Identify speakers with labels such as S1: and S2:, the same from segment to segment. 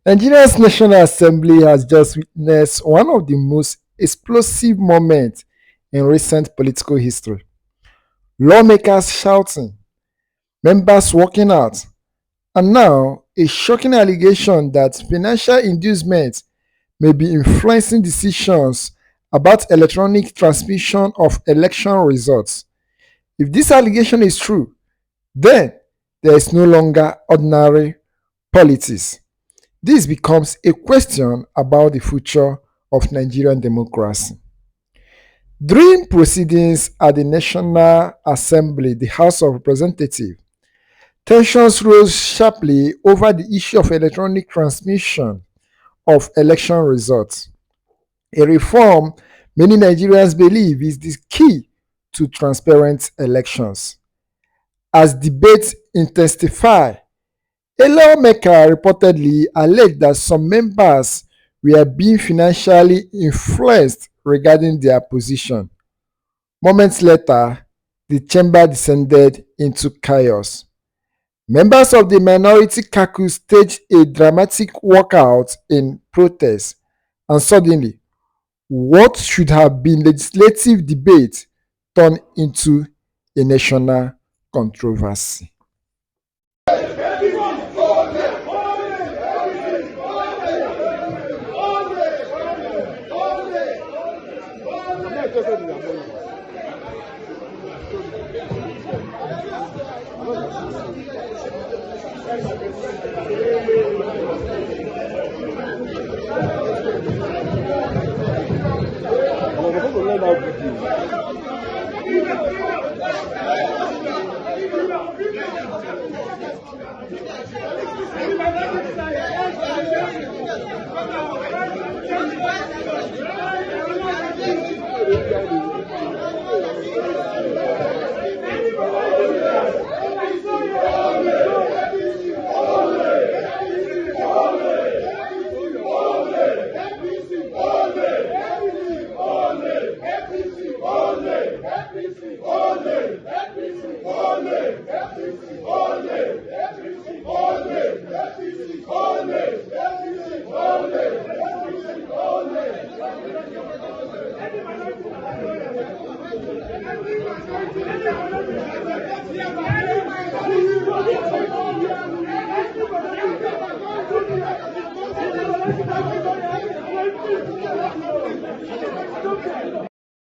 S1: Nigeria's National Assembly has just witnessed one of the most explosive moments in recent political history. Lawmakers shouting, members walking out, and now a shocking allegation that financial inducement may be influencing decisions about electronic transmission of election results. If this allegation is true, then there is no longer ordinary politics. This becomes a question about the future of Nigerian democracy. During proceedings at the National Assembly, the House of Representatives, tensions rose sharply over the issue of electronic transmission of election results, a reform many Nigerians believe is the key to transparent elections. As debates intensify, a lawmaker reportedly alleged that some members were being financially influenced regarding their position. Moments later, the chamber descended into chaos. Members of the minority caucus staged a dramatic walkout in protest, and suddenly, what should have been legislative debate turned into a national controversy.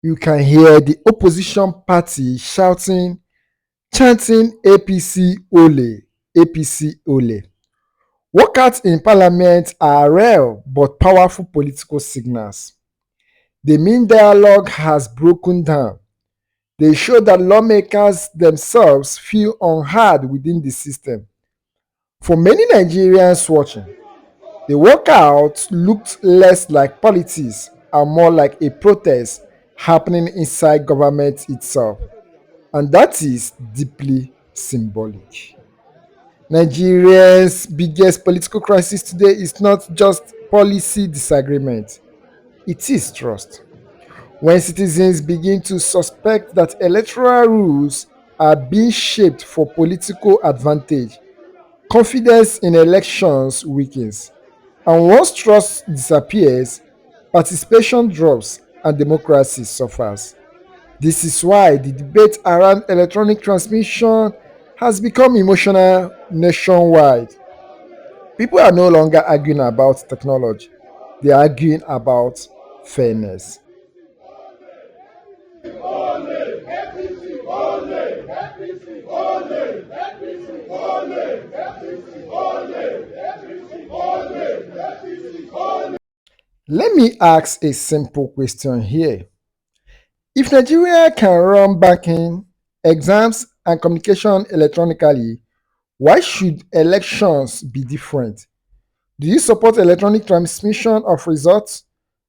S1: You can hear the opposition party shouting, chanting APC Ole, APC Ole. Walkouts in parliament are rare but powerful political signals. The mean dialogue has broken down. They show that lawmakers themselves feel unheard within the system. For many Nigerians watching, the walkout looked less like politics and more like a protest happening inside government itself, and that is deeply symbolic. Nigeria's biggest political crisis today is not just policy disagreement, it is trust. When citizens begin to suspect that electoral rules are being shaped for political advantage, confidence in elections weakens. And once trust disappears, participation drops and democracy suffers. This is why the debate around electronic transmission has become emotional nationwide. People are no longer arguing about technology, they are arguing about fairness. Let me ask a simple question here. If Nigeria can run banking, exams, and communication electronically, why should elections be different? Do you support electronic transmission of results?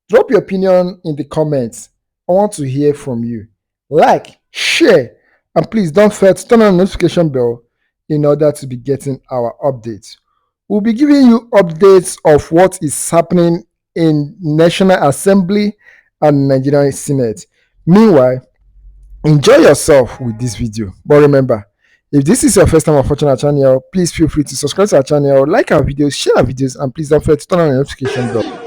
S1: Drop your opinion in the comments. I want to hear from you. Like, share, and please don't forget to turn on the notification bell in order to be getting our updates. We'll be giving you updates of what is happening in National Assembly and Nigerian Senate. Meanwhile, enjoy yourself with this video. But remember, If this is your first time of watching our channel, please feel free to subscribe to our channel, like our videos, share our videos, and please don't forget to turn on the notification bell.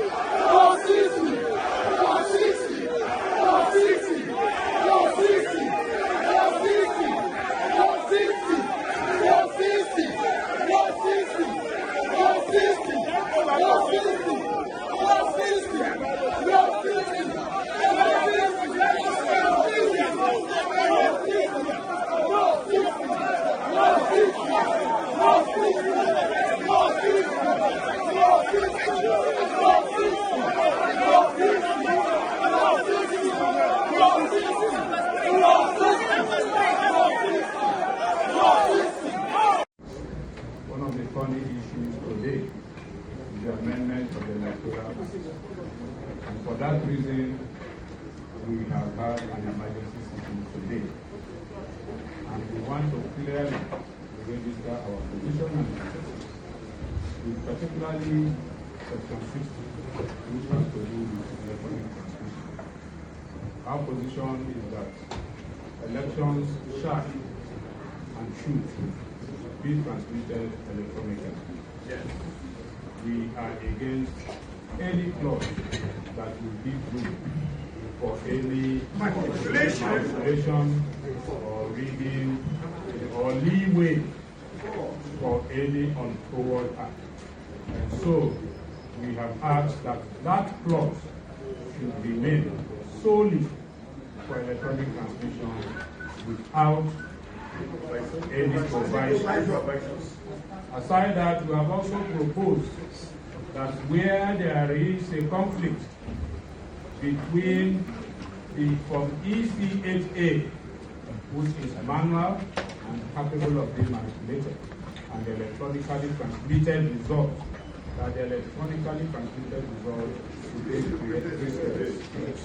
S2: One of the funny issues today is the amendment of the electoral system. And for that reason, we have had an emergency sitting today. And we want to clearly register our position and position, with particularly section 60, which has to do with electronic transmission. Our position is that elections shall and should be transmitted electronically. Yes. We are against any clause that will give room for any manipulation or reading or leeway for any untoward act. And so we have asked that that clause should remain solely for electronic transmission without any provisions. Aside that, we have also proposed that where there is a conflict between the from EC8A, which is manual and capable of being manipulated, and the electronically transmitted result, that the electronically transmitted result should be created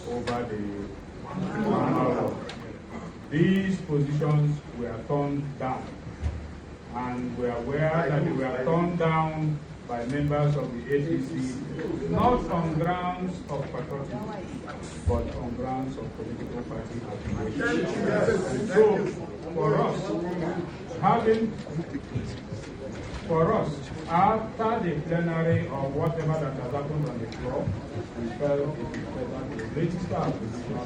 S2: over the manual. These positions were turned down, and we are aware that they were turned down by members of the APC, not on grounds of patriotism, but on grounds of political party affiliation. And so, for us, after the plenary or whatever that has happened on the floor, we felt it is better to register our position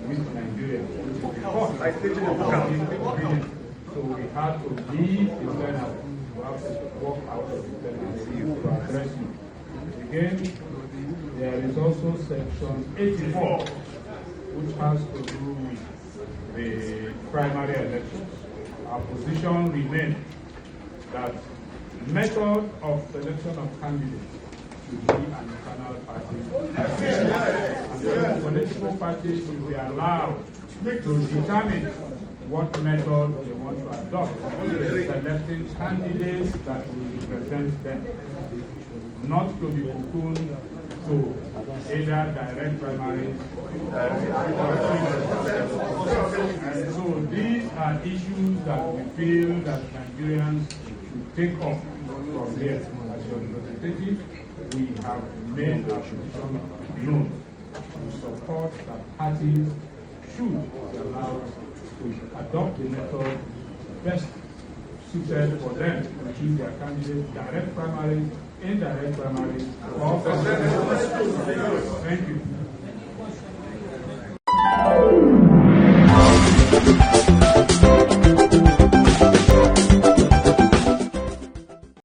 S2: with Nigeria, which is the cost. So we had to leave the plenary to have to walk out of the plenary to address you. Again, there is also section 84, which has to do with the primary elections. Our position remains that method of selection of candidates should be an internal party. And the political parties should be allowed to determine what method they want to adopt in selecting candidates that will represent them, not to be cocooned to either direct primaries and so these are issues that we feel that Nigerians should take up from here. As your representative, we have made our position known. We support that parties should be allowed to adopt the method best suited for them to choose their candidates, direct primaries, indirect primaries, or thank you.